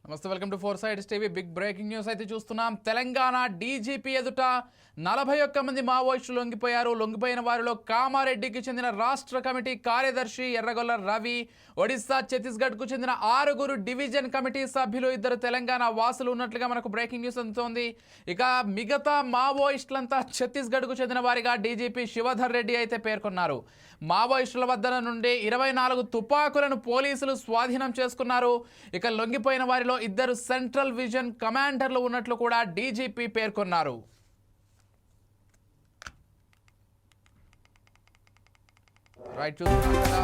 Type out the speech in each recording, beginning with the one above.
నమస్తే, welcome to four sides TV. Big breaking news అయితే చూస్తున్నాం. తెలంగాణ డీజీపీ ఎదుట 41 మంది మావోయిస్టులు లొంగిపోయారు. లొంగిపోయిన వారిలో కామారెడ్డికి చెందిన రాష్ట్ర కమిటీ కార్యదర్శి ఎర్రగొల్ల రవి, ఒడిశా ఛత్తీస్గఢ్కు చెందిన 6 డివిజన్ కమిటీ సభ్యులు, 2 తెలంగాణ వాసులు ఉన్నట్లుగా మనకు బ్రేకింగ్ న్యూస్ అందుతోంది. ఇక మిగతా మావోయిస్టులంతా ఛత్తీస్గఢ్కు చెందిన వారిగా డీజీపీ శివధర్ రెడ్డి అయితే పేర్కొన్నారు. మావోయిస్టుల వద్ద నుండి 24 తుపాకులను పోలీసులు స్వాధీనం చేసుకున్నారు. ఇక లొంగిపోయిన వారిలో 2 సెంట్రల్ విజన్ కమాండర్లు ఉన్నట్లు కూడా డీజీపీ పేర్కొన్నారు. రైట్, చూస్తున్నాం కదా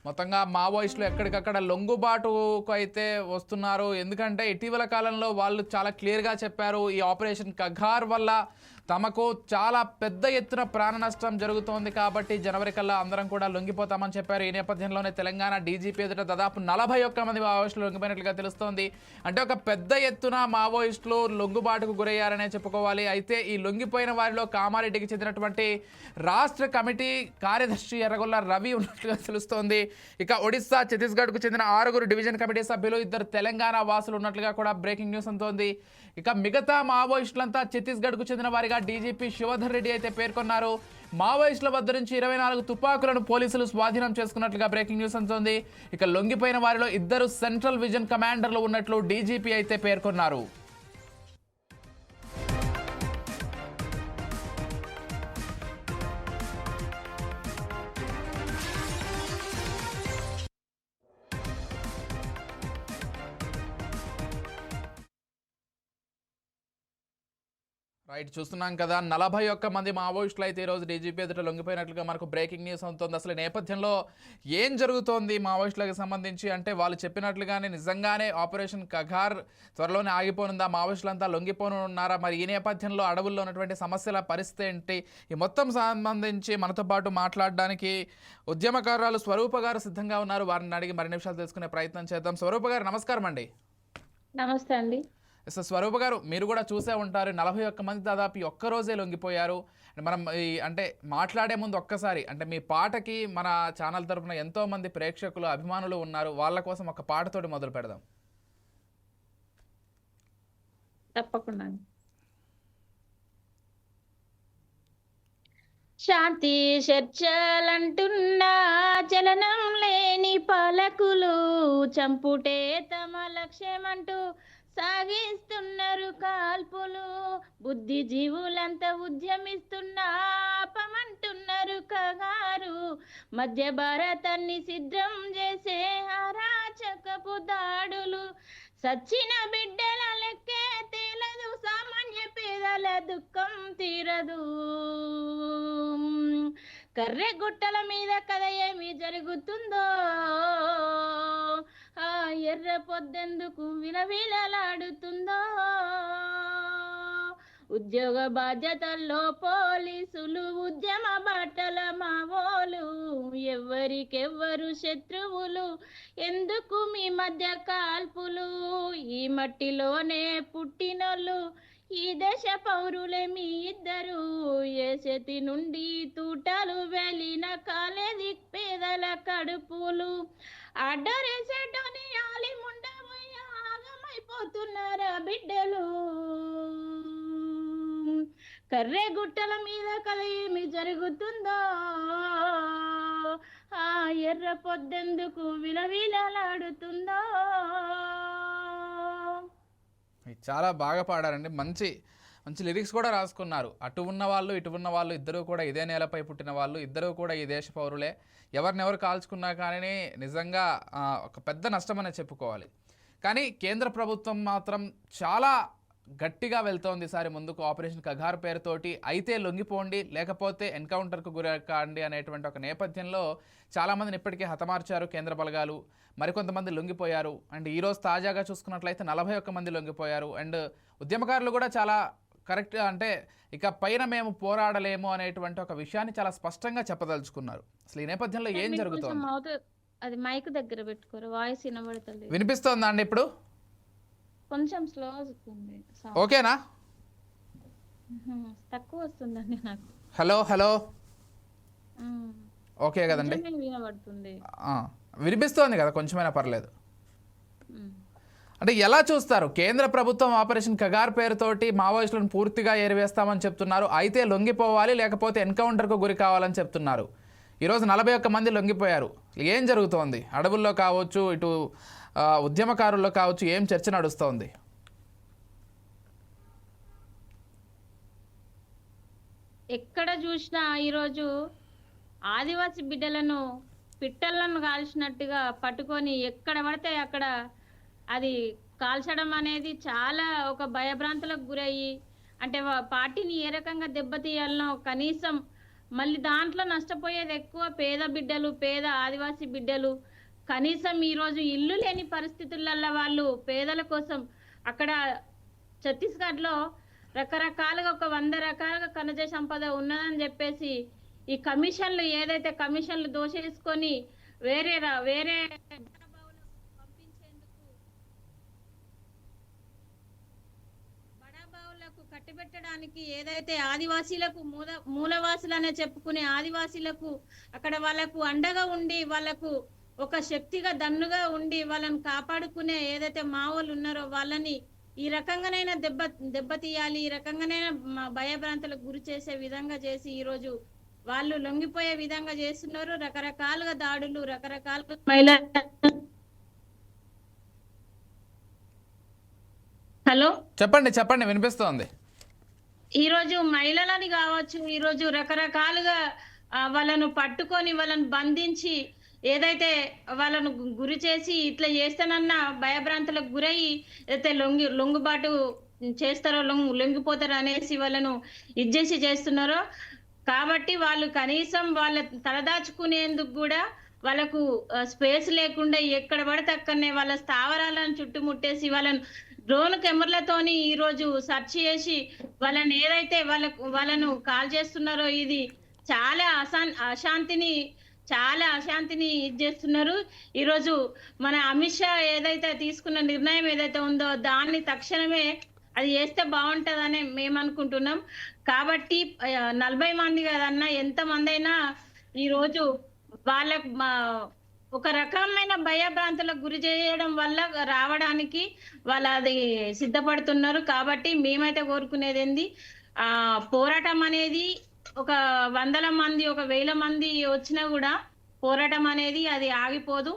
మొత్తంగా మావోయిస్టులు ఎక్కడికక్కడ లొంగుబాటుకు అయితే వస్తున్నారు. ఎందుకంటే ఇటీవల కాలంలో వాళ్ళు చాలా క్లియర్గా చెప్పారు, ఈ ఆపరేషన్ కగార్ వల్ల తమకు చాలా పెద్ద ఎత్తున ప్రాణ నష్టం జరుగుతోంది కాబట్టి జనవరి కల్లా అందరం కూడా లొంగిపోతామని చెప్పారు. ఈ నేపథ్యంలోనే తెలంగాణ డీజీపీ ఎదుట దాదాపు 41 మంది మావోయిస్టులు లొంగిపోయినట్లుగా తెలుస్తోంది. అంటే ఒక పెద్ద ఎత్తున మావోయిస్టులు లొంగుబాటుకు గురయ్యారనే చెప్పుకోవాలి. అయితే ఈ లొంగిపోయిన వారిలో కామారెడ్డికి చెందినటువంటి రాష్ట్ర కమిటీ కార్యదర్శి ఎర్రగొల్ల రవి ఉన్నట్లుగా తెలుస్తోంది. ఇక ఒడిశా ఛత్తీస్గఢ్కు చెందిన 6 డివిజన్ కమిటీ సభ్యులు, 2 తెలంగాణ వాసులు ఉన్నట్లుగా కూడా బ్రేకింగ్ న్యూస్ అందుతోంది. ఇక మిగతా మావోయిస్టులంతా ఛత్తీస్గఢ్కు చెందిన వారిగా డీజీపీ శివధర్ రెడ్డి అయితే పేర్కొన్నారు. మావోయిస్టుల వద్ద నుంచి 24 తుపాకులను పోలీసులు స్వాధీనం చేసుకున్నట్లుగా బ్రేకింగ్ న్యూస్ అందుతోంది. ఇక లొంగిపోయిన వారిలో 2 సెంట్రల్ విజన్ కమాండర్లు ఉన్నట్లు డీజీపీ అయితే పేర్కొన్నారు. రైట్, చూస్తున్నాం కదా 41 మంది మావోయిస్టులు అయితే ఈరోజు డీజీపీ ఎదుట లొంగిపోయినట్లుగా మనకు బ్రేకింగ్ న్యూస్ అవుతుంది. అసలు నేపథ్యంలో ఏం జరుగుతోంది మావోయిస్టులకు సంబంధించి అంటే వాళ్ళు చెప్పినట్లుగానే నిజంగానే ఆపరేషన్ కగార్ త్వరలోనే ఆగిపోనుందా, మావోయిస్టులంతా లొంగిపోనున్నారా, మరి ఈ నేపథ్యంలో అడవుల్లో ఉన్నటువంటి సమస్యల పరిస్థితి ఏంటి, ఈ మొత్తం సంబంధించి మనతో పాటు మాట్లాడడానికి ఉద్యమకారురాలు స్వరూప గారు సిద్ధంగా ఉన్నారు. వారిని అడిగి మరిన్ని విషయాలు తెలుసుకునే ప్రయత్నం చేద్దాం. స్వరూప గారు నమస్కారం అండి. నమస్తే అండి. స్వరూప గారు, మీరు కూడా చూసే ఉంటారు 41 మంది దాదాపు ఒక్కరోజే లొంగిపోయారు. మనం అంటే మాట్లాడే ముందు ఒక్కసారి అంటే మీ పాటకి మన ఛానల్ తరఫున ఎంతో మంది ప్రేక్షకులు అభిమానులు ఉన్నారు, వాళ్ళ కోసం ఒక పాటతోటి మొదలు పెడదాం. తప్పకుండా. శాంతి చర్చలంటున్నా చలనం లేని పాలకులు, చంపుటే తమ లక్ష్యమంటూ సాగిస్తున్నారు కాల్పులు. బుద్ధిజీవులంతా ఉద్యమిస్తున్నా ఆపమంటున్నారు కగారు. మధ్య భారతాన్ని సిద్ధం చేసే అరాచకపు దాడులు. సచ్చిన బిడ్డల లెక్కే తేలదు, సామాన్య పేదల దుఃఖం తీరదు. కర్రె గుట్టల మీద కథ ఏమి జరుగుతుందో, ఆ ఎర్ర పొద్దెందుకు విలవిలలాడుతుందో. ఉద్యోగ బాధ్యతల్లో పోలీసులు, ఉద్యమ బాటల మావోలు, ఎవరికెవ్వరు శత్రువులు, ఎందుకు మీ మధ్య కాల్పులు. ఈ మట్టిలోనే పుట్టినోళ్ళు, ఈ దేశ పౌరులే మీ ఇద్దరు. ఏ చేతి నుండి తూటాలు వెళ్ళిన కాలేది పేదల కడుపులు. అడ్డరేసేటోని ఆలి ముండమయ్య ఆగమైపోతున్నారా బిడ్డలు. కర్రే గుట్టల మీద కథ ఏమి జరుగుతుందో, ఆ ఎర్ర పొద్దెందుకు విలవిలలాడుతుందో. చాలా బాగా పాడారండి. మంచి మంచి లిరిక్స్ కూడా రాసుకున్నారు. అటు ఉన్న వాళ్ళు ఇటు ఉన్న వాళ్ళు ఇద్దరూ కూడా ఇదే నేలపై పుట్టిన వాళ్ళు, ఇద్దరూ కూడా ఈ దేశ పౌరులే. ఎవరినెవరు కాల్చుకున్నా కానీ నిజంగా ఒక పెద్ద నష్టమనే చెప్పుకోవాలి. కానీ కేంద్ర ప్రభుత్వం మాత్రం చాలా గట్టిగా వెళ్తోంది ఈసారి ముందుకు. ఆపరేషన్ కగార్ పేరుతోటి అయితే లొంగిపోండి, లేకపోతే ఎన్కౌంటర్కు గురకాండి అనేటువంటి ఒక నేపథ్యంలో చాలామందిని ఇప్పటికే హతమార్చారు కేంద్ర బలగాలు. మరికొంతమంది లొంగిపోయారు. అండ్ ఈరోజు తాజాగా చూసుకున్నట్లయితే 41 మంది లొంగిపోయారు. అండ్ ఉద్యమకారులు కూడా చాలా కరెక్ట్ అంటే ఇక పైన మేము పోరాడలేము అనేటువంటి ఒక విషయాన్ని చాలా స్పష్టంగా చెప్పదలుచుకున్నారు. అసలు ఈ నేపథ్యంలో ఏం జరుగుతుంది? అది మైక్ దగ్గర పెట్టుకోరు, వాయిస్ వినబడుతుంది. వినిపిస్తోందా అండి ఇప్పుడు? కొంచెం స్లో వస్తుంది. ఓకేనా? తక్కువ వస్తుందండి నాకు. హలో హలో, ఓకే కదండి? వినబడుతుంది. వినిపిస్తోంది కదా, కొంచెమైనా పర్లేదు. అంటే ఎలా చూస్తారు? కేంద్ర ప్రభుత్వం ఆపరేషన్ కగార్ పేరుతోటి మావోయిస్టులను పూర్తిగా ఏరివేస్తామని చెప్తున్నారు. అయితే లొంగిపోవాలి, లేకపోతే ఎన్కౌంటర్కు గురి కావాలని చెప్తున్నారు. ఈరోజు 41 మంది లొంగిపోయారు. ఏం జరుగుతోంది? అడవుల్లో కావచ్చు, ఇటు ఉద్యమకారుల్లో కావచ్చు, ఏం చర్చ నడుస్తోంది? ఎక్కడ చూసినా ఈరోజు ఆదివాసి బిడ్డలను పిట్టలను కాల్చినట్టుగా పట్టుకొని ఎక్కడ పడితే అక్కడ అది కాల్చడం అనేది చాలా ఒక భయభ్రాంతులకు గురయ్యి, అంటే పార్టీని ఏ రకంగా దెబ్బతీయాలనో కనీసం మళ్ళీ దాంట్లో నష్టపోయేది ఎక్కువ పేద బిడ్డలు, పేద ఆదివాసి బిడ్డలు. కనీసం ఈరోజు ఇల్లు లేని పరిస్థితులలో వాళ్ళు పేదల కోసం అక్కడ ఛత్తీస్గఢ్లో రకరకాలుగా ఒక 100 రకాలుగా ఖనిజ సంపద ఉన్నదని చెప్పేసి ఈ కమిషన్లు ఏదైతే కమిషన్లు దోషేసుకొని వేరే బడాబావులకు కట్టిబెట్టడానికి ఏదైతే ఆదివాసీలకు మూలవాసులనే చెప్పుకునే ఆదివాసీలకు అక్కడ వాళ్ళకు అండగా ఉండి వాళ్ళకు ఒక శక్తిగా దన్నుగా ఉండి వాళ్ళని కాపాడుకునే ఏదైతే మావోళ్ళు ఉన్నారో వాళ్ళని ఈ రకంగానైనా దెబ్బతీయాలి, ఈ రకంగానైనా భయభ్రాంతులకు గురి చేసే విధంగా చేసి ఈరోజు వాళ్ళు లొంగిపోయే విధంగా చేస్తున్నారు. రకరకాలుగా దాడులు, రకరకాలుగా మహిళ. హలో, చెప్పండి, వినిపిస్తోంది. ఈరోజు మహిళలని కావచ్చు, ఈరోజు రకరకాలుగా వాళ్ళను పట్టుకొని వాళ్ళను బంధించి ఏదైతే వాళ్ళను గురి చేసి ఇట్లా చేస్తానన్న భయభ్రాంతులకు గురయ్యి ఏదైతే లొంగుబాటు చేస్తారో, లొంగిపోతారో అనేసి వాళ్ళను ఇచ్చేసి చేస్తున్నారో. కాబట్టి వాళ్ళు కనీసం వాళ్ళ తలదాచుకునేందుకు కూడా వాళ్ళకు స్పేస్ లేకుండా ఎక్కడ పడితే అక్కడనే వాళ్ళ స్థావరాలను చుట్టుముట్టేసి వాళ్ళను డ్రోన్ కెమెరాలతోని ఈరోజు సెర్చ్ చేసి వాళ్ళని ఏదైతే వాళ్ళను కాల్ చేస్తున్నారో ఇది చాలా అశాంతిని చేస్తున్నారు. ఈరోజు మన అమిత్ షా ఏదైతే తీసుకున్న నిర్ణయం ఏదైతే ఉందో దాన్ని తక్షణమే అది చేస్తే బాగుంటుందని మేము అనుకుంటున్నాం. కాబట్టి 40 మంది కదన్నా, ఎంతమంది అయినా ఈరోజు వాళ్ళకు ఒక రకమైన భయభ్రాంతులకు గురి చేయడం వల్ల రావడానికి వాళ్ళు అది సిద్ధపడుతున్నారు. కాబట్టి మేమైతే కోరుకునేది ఏంది, పోరాటం అనేది ఒక 100 మంది, ఒక 1000 మంది వచ్చినా కూడా పోరాటం అనేది అది ఆగిపోదు.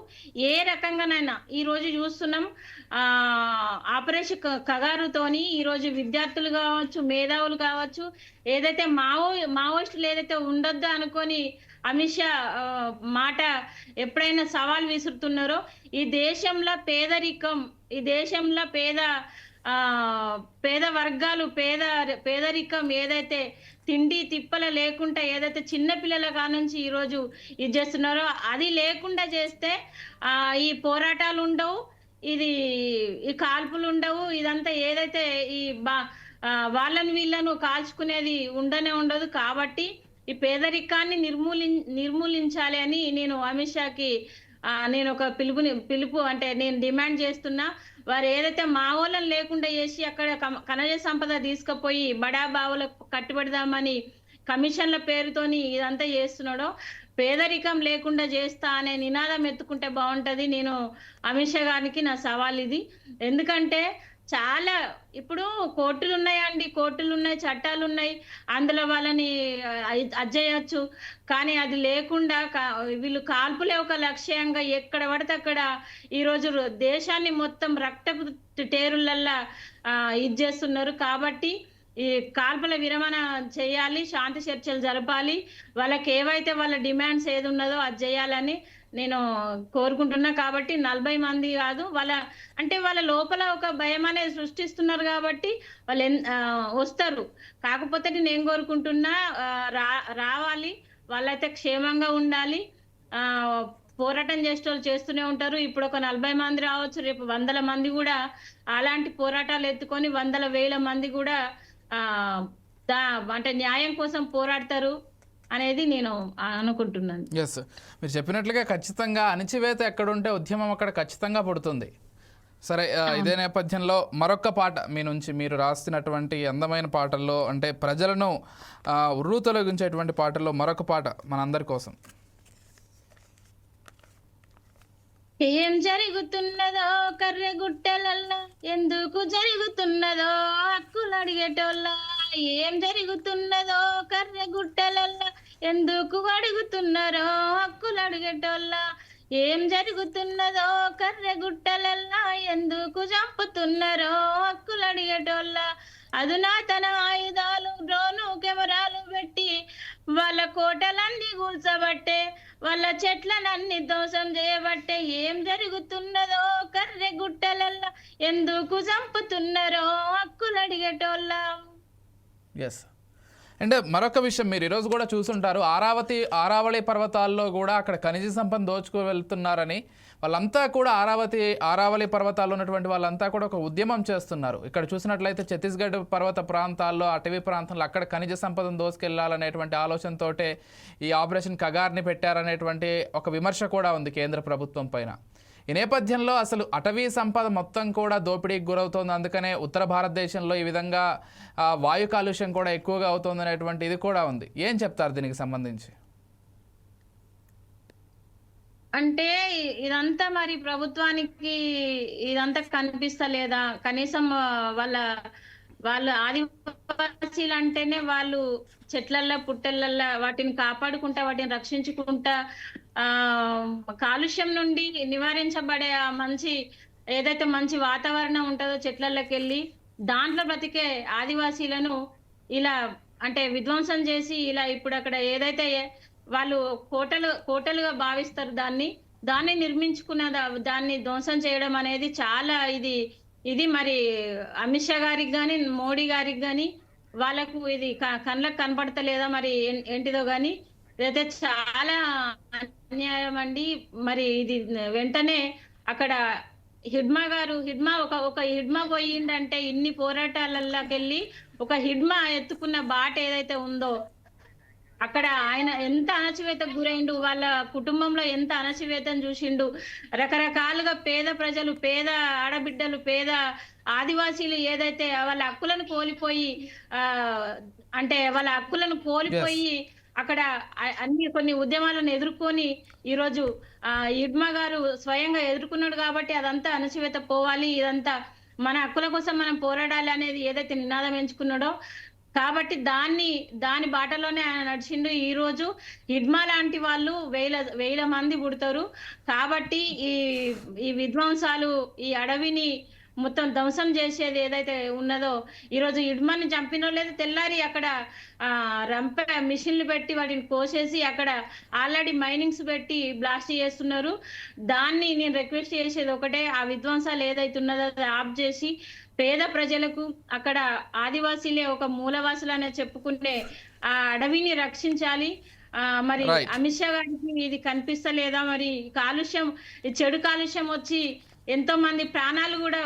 ఏ రకంగానైనా ఈ రోజు చూస్తున్నాం, ఆపరేషన్ కగారుతోని ఈరోజు విద్యార్థులు కావచ్చు, మేధావులు కావచ్చు, ఏదైతే మావోయిస్టులు ఏదైతే ఉండొద్దు అనుకొని అమిత్ షా మాట ఎప్పుడైనా సవాల్ విసురుతున్నారో, ఈ దేశంలో పేదరికం, ఈ దేశంలో పేద వర్గాలు పేదరికం ఏదైతే తిండి తిప్పల లేకుండా ఏదైతే చిన్న పిల్లల కానుంచి ఈరోజు ఇది చేస్తున్నారో అది లేకుండా చేస్తే ఈ పోరాటాలు ఉండవు, ఈ కాల్పులు ఉండవు, ఇదంతా ఏదైతే ఈ వీళ్ళను కాల్చుకునేది ఉండదు. కాబట్టి ఈ పేదరికాన్ని నిర్మూలించాలి అని నేను అమిత్ షాకి నేను ఒక పిలుపు అంటే నేను డిమాండ్ చేస్తున్నా. వారు ఏదైతే మావోలను లేకుండా చేసి అక్కడ ఖనిజ సంపద తీసుకుపోయి బడాబావులకు కట్టుబెడదామని కమిషన్ల పేరుతోని ఇదంతా చేస్తున్నాడో, పేదరికం లేకుండా చేస్తా అనే నినాదం ఎత్తుకుంటే బాగుంటది. నేను అమిత్ షా గారికి నా సవాల్ ఇది. ఎందుకంటే చాలా ఇప్పుడు కోర్టులు ఉన్నాయండి, చట్టాలు ఉన్నాయి, అందులో వాళ్ళని అజ్జేయచ్చు. కానీ అది లేకుండా వీళ్ళు కాల్పులే ఒక లక్ష్యంగా ఎక్కడ పడితే అక్కడ ఈరోజు దేశాన్ని మొత్తం రక్తపు టేరులల్లా ఇది చేస్తున్నారు. కాబట్టి ఈ కాల్పుల విరమణ చేయాలి, శాంతి చర్చలు జరపాలి, వాళ్ళకి ఏవైతే వాళ్ళ డిమాండ్స్ ఏది ఉన్నదో అది చేయాలని నేను కోరుకుంటున్నా. కాబట్టి 40 మంది కాదు, వాళ్ళ లోపల ఒక భయం అనేది సృష్టిస్తున్నారు కాబట్టి వాళ్ళు వస్తారు. కాకపోతే నేను కోరుకుంటున్నా రావాలి, వాళ్ళైతే క్షేమంగా ఉండాలి. పోరాటం చేస్తూనే ఉంటారు. ఇప్పుడు ఒక 40 మంది రావచ్చు, రేపు 100 మంది కూడా అలాంటి పోరాటాలు ఎత్తుకొని 100,000 మంది కూడా అంటే న్యాయం కోసం పోరాడతారు అనేది నేను అనుకుంటున్నాను. ఎస్, మీరు చెప్పినట్లుగా ఖచ్చితంగా అణిచివేత ఎక్కడుంటే ఉద్యమం అక్కడ ఖచ్చితంగా పుడుతుంది. సరే, ఇదే నేపథ్యంలో మరొక పాట మీ నుంచి, మీరు రాస్తున్నటువంటి అందమైన పాటల్లో అంటే ప్రజలను ఉర్రూ తొలగించేటువంటి పాటల్లో మరొక పాట మనందరి కోసం. ఏం జరుగుతున్నదో కర్రెగుట్టలల్లా, ఎందుకు జరుగుతున్నదో హక్కులు అడిగేటోళ్ళ. ఏం జరుగుతున్నదో కర్రెగుట్టలల్లా, ఎందుకు అడుగుతున్నారో హక్కులు అడిగేటోళ్ళ. ఏం జరుగుతున్నదో కర్రెగుట్టలల్లా, ఎందుకు చంపుతున్నారో హక్కులు అడిగేటోళ్ళ. అధునాతన ఆయుధాలు డ్రోను కెమెరాలు పెట్టి వాళ్ళ కోటలన్నీ కూల్చబట్టే, వాళ్ళ చెట్లనన్ని ధ్వంసం చేయబట్టే. ఏం జరుగుతున్నదో కర్రె గుట్టలల్లా, ఎందుకు చంపుతున్నారో హక్కులు అడిగేటోళ్ళ. ఎస్. అండ్ మరొక విషయం, మీరు ఈరోజు కూడా చూసుంటారు, ఆరావళి పర్వతాల్లో కూడా అక్కడ ఖనిజ సంపద దోచుకు వెళ్తున్నారని వాళ్ళంతా కూడా ఆరావళి పర్వతాల్లో ఉన్నటువంటి వాళ్ళంతా కూడా ఒక ఉద్యమం చేస్తున్నారు. ఇక్కడ చూసినట్లయితే ఛత్తీస్గఢ్ పర్వత ప్రాంతాల్లో, అటవీ ప్రాంతంలో అక్కడ ఖనిజ సంపదను దోసుకెళ్లాలనేటువంటి ఆలోచనతోటే ఈ ఆపరేషన్ కగార్ని పెట్టారనేటువంటి ఒక విమర్శ కూడా ఉంది కేంద్ర ప్రభుత్వం పైన. ఈ నేపథ్యంలో అసలు అటవీ సంపద మొత్తం కూడా దోపిడీకి గురవుతోంది, అందుకనే ఉత్తర భారతదేశంలో ఈ విధంగా వాయు కాలుష్యం కూడా ఎక్కువగా అవుతుంది అనేటువంటి ఇది కూడా ఉంది. ఏం చెప్తారు దీనికి సంబంధించి? అంటే ఇదంతా మరి ప్రభుత్వానికి ఇదంతా కనిపిస్తలేదా? కనీసం వాళ్ళు ఆదివాసీలు అంటేనే వాళ్ళు చెట్లల్లో పుట్టలల్లో వాటిని కాపాడుకుంటా, వాటిని రక్షించుకుంటా, కాలుష్యం నుండి నివారించబడే ఆ ఏదైతే మంచి వాతావరణం ఉంటుందో చెట్లలోకి వెళ్ళి దాంట్లో బ్రతికే ఆదివాసీలను ఇలా అంటే విధ్వంసం చేసి ఇలా ఇప్పుడు అక్కడ ఏదైతే వాళ్ళు కోటలుగా భావిస్తారు దాన్ని నిర్మించుకున్న దాన్ని ధ్వంసం చేయడం అనేది చాలా ఇది మరి అమిత్ షా గారికి కానీ మోడీ గారికి కానీ వాళ్ళకు ఇది కళ్ళకు కనపడతలేదా మరి ఏంటిదో కానీ ఇదైతే చాలా అన్యాయం అండి. మరి ఇది వెంటనే అక్కడ హిడ్మా ఒక హిడ్మా పోయిందంటే ఇన్ని పోరాటాలకెళ్ళి ఒక హిడ్మా ఎత్తుకున్న బాట ఏదైతే ఉందో అక్కడ ఆయన ఎంత అణచివేతకు గురైండు, వాళ్ళ కుటుంబంలో ఎంత అణచివేతను చూసిండు. రకరకాలుగా పేద ప్రజలు, పేద ఆడబిడ్డలు, పేద ఆదివాసీలు ఏదైతే వాళ్ళ హక్కులను కోల్పోయి అక్కడ కొన్ని ఉద్యమాలను ఎదుర్కొని ఈరోజు యుడ్మా గారు స్వయంగా ఎదుర్కొన్నాడు కాబట్టి అదంతా అణచివేత పోవాలి, ఇదంతా మన హక్కుల కోసం మనం పోరాడాలి అనేది ఏదైతే నినాదం ఎంచుకున్నాడో కాబట్టి దాని బాటలోనే ఆయన నడిచిండు. ఈ రోజు హిడ్మా లాంటి వాళ్ళు వేల మంది పుడతారు కాబట్టి ఈ విధ్వంసాలు, ఈ అడవిని మొత్తం ధ్వంసం చేసేది ఏదైతే ఉన్నదో ఈరోజు హిడ్మాని చంపినో లేదు తెల్లారి అక్కడ మిషన్లు పెట్టి వాటిని కోసేసి అక్కడ ఆల్రెడీ మైనింగ్స్ పెట్టి బ్లాస్ట్ చేస్తున్నారు. దాన్ని నేను రిక్వెస్ట్ చేసేది ఒకటే, ఆ విధ్వంసాలు ఏదైతే ఉన్నదో అది ఆఫ్ చేసి పేద ప్రజలకు అక్కడ ఆదివాసీలే ఒక మూలవాసులనే చెప్పుకునే ఆ అడవిని రక్షించాలి. మరి అమిత్ షా గారికి ఇది కనిపిస్తలేదా? మరి కాలుష్యం, చెడు కాలుష్యం వచ్చి ఎంతో మంది ప్రాణాలు కూడా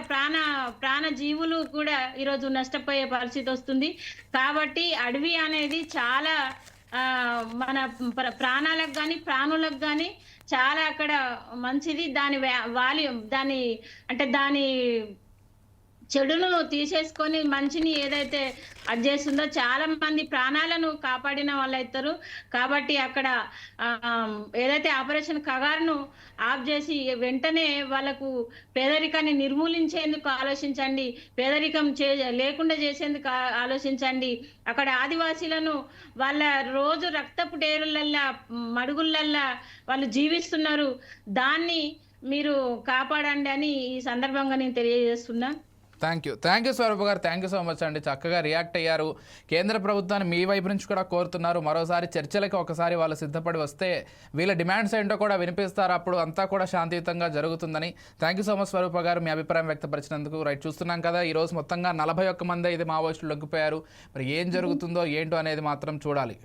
ప్రాణ జీవులు కూడా ఈరోజు నష్టపోయే పరిస్థితి వస్తుంది. కాబట్టి అడవి అనేది చాలా మన ప్రాణాలకు కానీ ప్రాణులకు కానీ చాలా అక్కడ మంచిది. దాని చెడును తీసేసుకొని మంచిని ఏదైతే అది చేస్తుందో చాలా మంది ప్రాణాలను కాపాడిన వాళ్ళు అవుతారు. కాబట్టి అక్కడ ఏదైతే ఆపరేషన్ కగార్ను ఆఫ్ చేసి వెంటనే వాళ్ళకు పేదరికాన్ని నిర్మూలించేందుకు ఆలోచించండి, పేదరికం లేకుండా చేసేందుకు ఆలోచించండి. అక్కడ ఆదివాసీలను వాళ్ళ రోజు రక్తపు డేరులల్లా మడుగులల్లా వాళ్ళు జీవిస్తున్నారు, దాన్ని మీరు కాపాడండి అని ఈ సందర్భంగా నేను తెలియజేస్తున్నా. థ్యాంక్ యూ స్వరూప గారు, థ్యాంక్ యూ సో మచ్ అండి. చక్కగా రియాక్ట్ అయ్యారు. కేంద్ర ప్రభుత్వాన్ని మీ వైపు నుంచి కూడా కోరుతున్నారు, మరోసారి చర్చలకు ఒకసారి వాళ్ళు సిద్ధపడి వస్తే వీళ్ళ డిమాండ్స్ ఏంటో కూడా వినిపిస్తారు, అప్పుడు అంతా కూడా శాంతియుతంగా జరుగుతుందని. థ్యాంక్ యూ సో మచ్ స్వరూప గారు, మీ అభిప్రాయం వ్యక్తపరిచినందుకు. రైట్, చూస్తున్నాం కదా ఈరోజు మొత్తంగా 41 మంది ఇది మావోయిస్టులు లొంగిపోయారు. మరి ఏం జరుగుతుందో ఏంటో అనేది మాత్రం చూడాలి.